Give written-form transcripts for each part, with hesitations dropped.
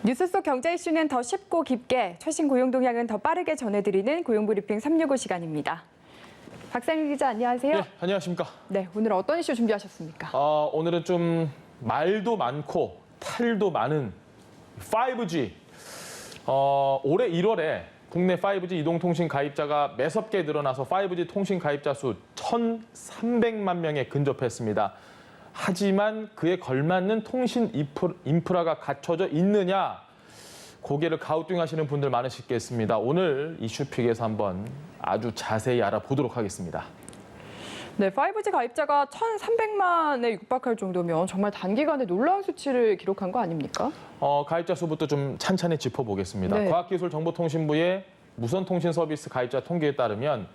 뉴스 속 경제 이슈는 더 쉽고 깊게, 최신 고용 동향은 더 빠르게 전해드리는 고용브리핑 365 시간입니다. 박상일 기자, 안녕하세요. 네, 안녕하십니까. 네, 오늘 어떤 이슈 준비하셨습니까? 오늘은 좀 말도 많고 탈도 많은 5G. 올해 1월에 국내 5G 이동통신 가입자가 매섭게 늘어나서 5G 통신 가입자 수 1,300만 명에 근접했습니다. 하지만 그에 걸맞는 통신 인프라가 갖춰져 있느냐? 고개를 가우뚱하시는 분들 많으시겠습니다. 오늘 이슈픽에서 한번 아주 자세히 알아보도록 하겠습니다. 네, 5G 가입자가 1,300만에 육박할 정도면 정말 단기간에 놀라운 수치를 기록한 거 아닙니까? 가입자 수부터 좀 찬찬히 짚어보겠습니다. 네. 과학기술정보통신부의 무선통신 서비스 가입자 통계에 따르면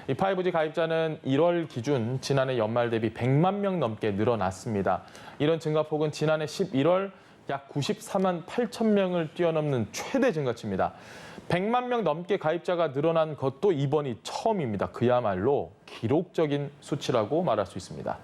이 5G 가입자는 1월 기준 지난해 연말 대비 100만 명 넘게 늘어났습니다. 이런 증가폭은 지난해 11월 약 94만 8천 명을 뛰어넘는 최대 증가치입니다. 100만 명 넘게 가입자가 늘어난 것도 이번이 처음입니다. 그야말로 기록적인 수치라고 말할 수 있습니다.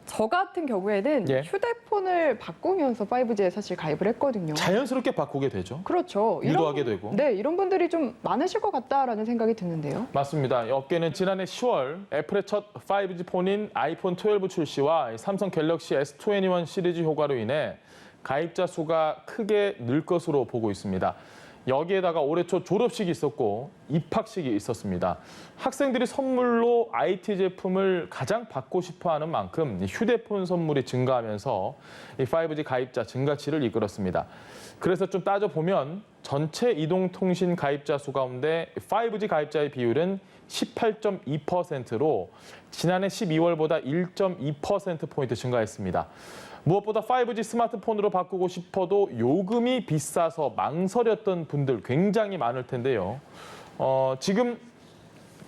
저 같은 경우에는 예. 휴대폰을 바꾸면서 5G에 사실 가입을 했거든요. 자연스럽게 바꾸게 되죠. 그렇죠. 유도하게 되고. 네, 이런 분들이 좀 많으실 것 같다라는 생각이 드는데요. 맞습니다. 업계는 지난해 10월 애플의 첫 5G 폰인 아이폰 12 출시와 삼성 갤럭시 S21 시리즈 효과로 인해 가입자 수가 크게 늘 것으로 보고 있습니다. 여기에다가 올해 초 졸업식이 있었고 입학식이 있었습니다. 학생들이 선물로 IT 제품을 가장 받고 싶어하는 만큼 휴대폰 선물이 증가하면서 이 5G 가입자 증가치를 이끌었습니다. 그래서 좀 따져보면 전체 이동통신 가입자 수 가운데 5G 가입자의 비율은 18.2%로 지난해 12월보다 1.2%포인트 증가했습니다. 무엇보다 5G 스마트폰으로 바꾸고 싶어도 요금이 비싸서 망설였던 분들 굉장히 많을 텐데요. 지금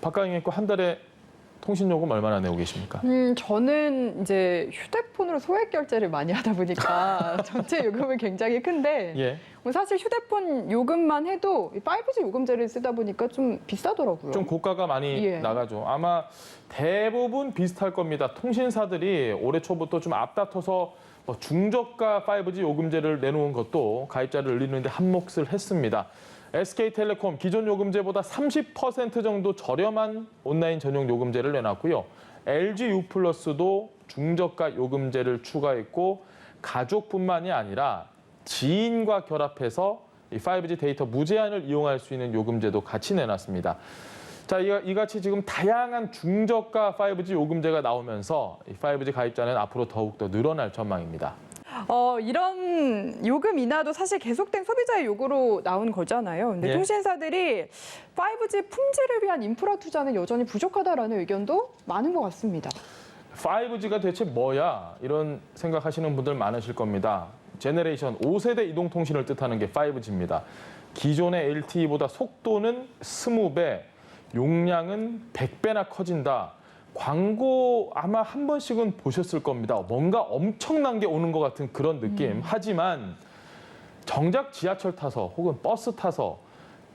박강희님과 한 달에 통신요금 얼마나 내고 계십니까? 저는 이제 휴대폰으로 소액 결제를 많이 하다 보니까 전체 요금은 굉장히 큰데 예. 사실 휴대폰 요금만 해도 5G 요금제를 쓰다 보니까 좀 비싸더라고요. 좀 고가가 많이 예. 나가죠. 아마 대부분 비슷할 겁니다. 통신사들이 올해 초부터 좀 앞다퉈서 중저가 5G 요금제를 내놓은 것도 가입자를 늘리는데 한몫을 했습니다. SK텔레콤 기존 요금제보다 30% 정도 저렴한 온라인 전용 요금제를 내놨고요. LG유플러스도 중저가 요금제를 추가했고 가족뿐만이 아니라 지인과 결합해서 이 5G 데이터 무제한을 이용할 수 있는 요금제도 같이 내놨습니다. 자, 이같이 지금 다양한 중저가 5G 요금제가 나오면서 이 5G 가입자는 앞으로 더욱더 늘어날 전망입니다. 이런 요금 인하도 사실 계속된 소비자의 요구로 나온 거잖아요. 근데 예. 통신사들이 5G 품질을 위한 인프라 투자는 여전히 부족하다라는 의견도 많은 것 같습니다. 5G가 대체 뭐야? 이런 생각하시는 분들 많으실 겁니다. 제너레이션 5세대 이동통신을 뜻하는 게 5G입니다. 기존의 LTE보다 속도는 20배, 용량은 100배나 커진다. 광고 아마 한 번씩은 보셨을 겁니다. 뭔가 엄청난 게 오는 것 같은 그런 느낌. 하지만 정작 지하철 타서 혹은 버스 타서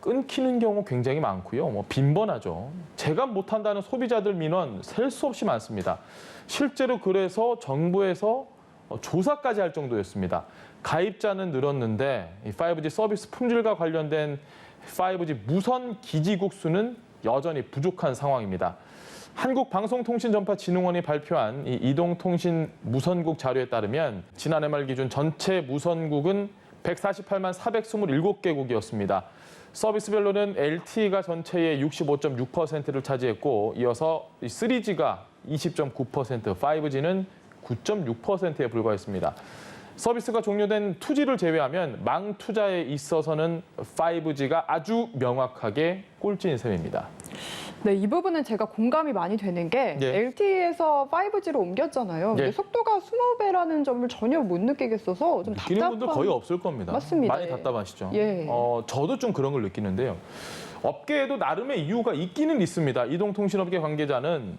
끊기는 경우 굉장히 많고요. 빈번하죠. 제가 못한다는 소비자들 민원 셀 수 없이 많습니다. 실제로 그래서 정부에서 조사까지 할 정도였습니다. 가입자는 늘었는데 이 5G 서비스 품질과 관련된 5G 무선 기지국 수는 여전히 부족한 상황입니다. 한국방송통신전파진흥원이 발표한 이 이동통신 무선국 자료에 따르면 지난해 말 기준 전체 무선국은 148만 427개국이었습니다. 서비스별로는 LTE가 전체의 65.6%를 차지했고 이어서 3G가 20.9%, 5G는 9.6%에 불과했습니다. 서비스가 종료된 2G를 제외하면 망 투자에 있어서는 5G가 아주 명확하게 꼴찌인 셈입니다. 네, 이 부분은 제가 공감이 많이 되는 게 예. LTE에서 5G로 옮겼잖아요. 근데 예. 속도가 20배라는 점을 전혀 못 느끼겠어서 좀 느끼는 답답한 분들 거의 없을 겁니다. 맞습니다. 많이 답답하시죠. 예. 저도 좀 그런 걸 느끼는데요. 업계에도 나름의 이유가 있기는 있습니다. 이동통신업계 관계자는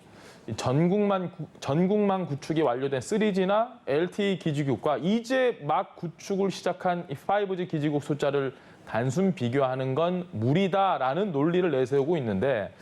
전국망 구축이 완료된 3G나 LTE 기지국과 이제 막 구축을 시작한 이 5G 기지국 숫자를 단순 비교하는 건 무리다라는 논리를 내세우고 있는데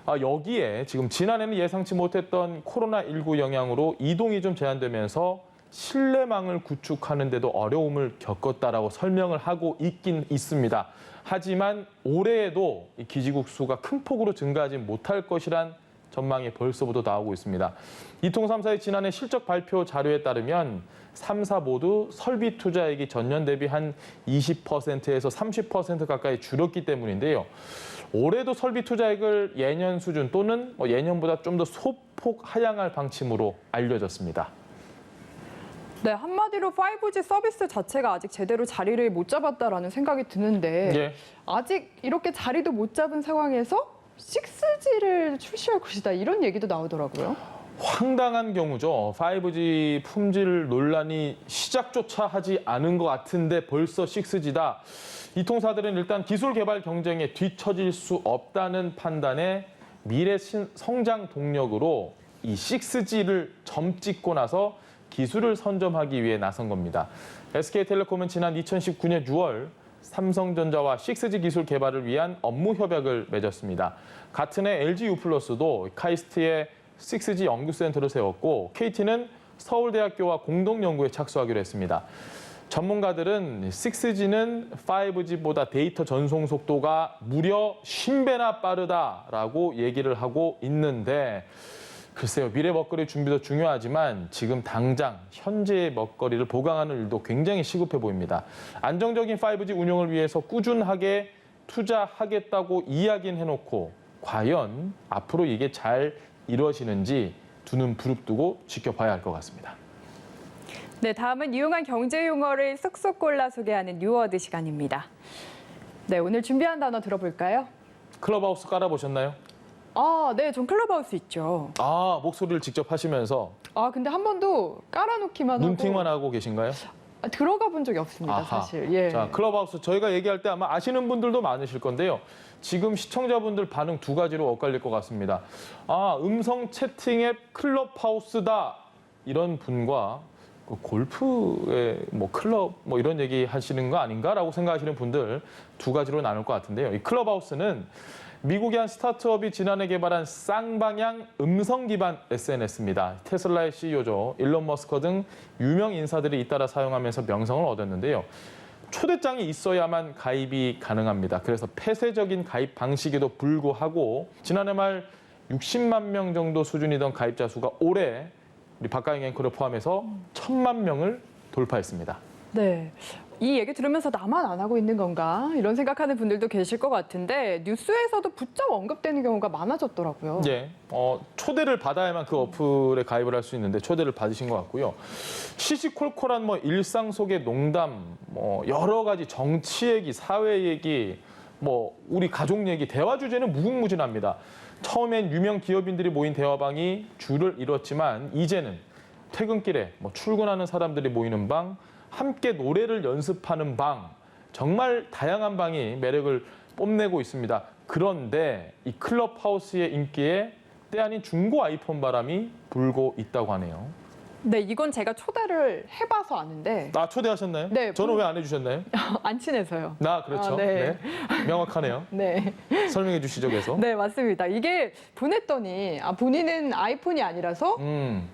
여기에 지금 지난해는 예상치 못했던 코로나19 영향으로 이동이 좀 제한되면서 신뢰망을 구축하는데도 어려움을 겪었다라고 설명을 하고 있긴 있습니다. 하지만 올해에도 이 기지국 수가 큰 폭으로 증가하지 못할 것이란 전망이 벌써부터 나오고 있습니다. 이통 3사의 지난해 실적 발표 자료에 따르면 3사 모두 설비 투자액이 전년 대비 한 20%에서 30% 가까이 줄었기 때문인데요. 올해도 설비 투자액을 예년 수준 또는 예년보다 좀 더 소폭 하향할 방침으로 알려졌습니다. 네, 한마디로 5G 서비스 자체가 아직 제대로 자리를 못 잡았다라는 생각이 드는데 예. 아직 이렇게 자리도 못 잡은 상황에서 6G를 출시할 것이다 이런 얘기도 나오더라고요. 황당한 경우죠. 5G 품질 논란이 시작조차 하지 않은 것 같은데 벌써 6G다. 이 통사들은 일단 기술 개발 경쟁에 뒤처질 수 없다는 판단에 미래 성장 동력으로 이 6G를 점찍고 나서 기술을 선점하기 위해 나선 겁니다. SK텔레콤은 지난 2019년 6월 삼성전자와 6G 기술 개발을 위한 업무 협약을 맺었습니다. 같은 해 LG U+도 카이스트에 6G 연구센터를 세웠고 KT는 서울대학교와 공동 연구에 착수하기로 했습니다. 전문가들은 6G는 5G보다 데이터 전송 속도가 무려 50배나 빠르다라고 얘기를 하고 있는데 글쎄요, 미래 먹거리 준비도 중요하지만 지금 당장 현재의 먹거리를 보강하는 일도 굉장히 시급해 보입니다. 안정적인 5G 운용을 위해서 꾸준하게 투자하겠다고 이야기는 해놓고 과연 앞으로 이게 잘 이루어지는지 두 눈 부릅뜨고 지켜봐야 할 것 같습니다. 네, 다음은 유용한 경제 용어를 쏙쏙 골라 소개하는 뉴워드 시간입니다. 네, 오늘 준비한 단어 들어볼까요? 클럽하우스 깔아보셨나요? 아, 네, 전 클럽하우스 있죠. 아, 목소리를 직접 하시면서 아, 근데 한 번도 깔아놓기만 하고 눈팅만 하고 계신가요? 들어가 본 적이 없습니다, 아하. 사실. 예. 자, 클럽하우스 저희가 얘기할 때 아마 아시는 분들도 많으실 건데요. 지금 시청자분들 반응 두 가지로 엇갈릴 것 같습니다. 아, 음성 채팅 앱 클럽하우스다. 이런 분과 골프의 클럽 이런 얘기 하시는 거 아닌가라고 생각하시는 분들 두 가지로 나눌 것 같은데요. 이 클럽하우스는 미국의 한 스타트업이 지난해 개발한 쌍방향 음성 기반 SNS입니다. 테슬라의 CEO죠. 일론 머스크 등 유명 인사들이 잇따라 사용하면서 명성을 얻었는데요. 초대장이 있어야만 가입이 가능합니다. 그래서 폐쇄적인 가입 방식에도 불구하고 지난해 말 60만 명 정도 수준이던 가입자 수가 올해 우리 박가영 앵커를 포함해서 1,000만 명을 돌파했습니다. 네. 이 얘기 들으면서 나만 안 하고 있는 건가? 이런 생각하는 분들도 계실 것 같은데 뉴스에서도 부쩍 언급되는 경우가 많아졌더라고요. 예, 초대를 받아야만 그 어플에 가입을 할 수 있는데 초대를 받으신 것 같고요. 시시콜콜한 일상 속의 농담, 여러 가지 정치 얘기, 사회 얘기, 우리 가족 얘기, 대화 주제는 무궁무진합니다. 처음엔 유명 기업인들이 모인 대화방이 줄을 이뤘지만 이제는 퇴근길에 출근하는 사람들이 모이는 방, 함께 노래를 연습하는 방, 정말 다양한 방이 매력을 뽐내고 있습니다. 그런데 이 클럽하우스의 인기에 때 아닌 중고 아이폰 바람이 불고 있다고 하네요. 네, 이건 제가 초대를 해봐서 아는데 초대하셨나요? 네, 저는 왜 안 해주셨나요? 안 친해서요. 그렇죠. 네. 네. 명확하네요. 네. 설명해 주시죠, 계속. 네, 맞습니다. 이게 보냈더니 본인은 아이폰이 아니라서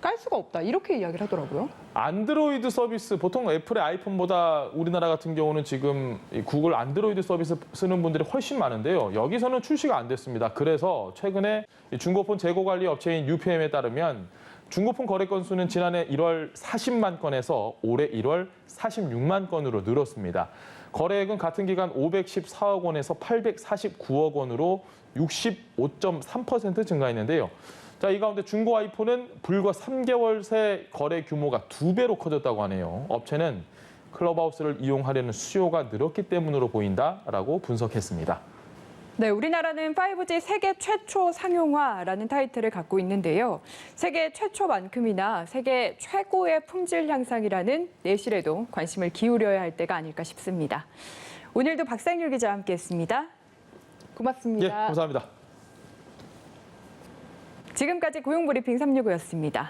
깔 수가 없다 이렇게 이야기를 하더라고요. 안드로이드 서비스, 보통 애플의 아이폰보다 우리나라 같은 경우는 지금 이 구글 안드로이드 서비스 쓰는 분들이 훨씬 많은데요. 여기서는 출시가 안 됐습니다. 그래서 최근에 이 중고폰 재고 관리 업체인 UPM에 따르면 중고폰 거래 건수는 지난해 1월 40만 건에서 올해 1월 46만 건으로 늘었습니다. 거래액은 같은 기간 514억 원에서 849억 원으로 65.3% 증가했는데요. 자, 이 가운데 중고 아이폰은 불과 3개월 새 거래 규모가 2배로 커졌다고 하네요. 업체는 클럽하우스를 이용하려는 수요가 늘었기 때문으로 보인다라고 분석했습니다. 네, 우리나라는 5G 세계 최초 상용화라는 타이틀을 갖고 있는데요. 세계 최초만큼이나 세계 최고의 품질 향상이라는 내실에도 관심을 기울여야 할 때가 아닐까 싶습니다. 오늘도 박상률 기자와 함께했습니다. 고맙습니다. 예, 감사합니다. 지금까지 고용브리핑 365였습니다.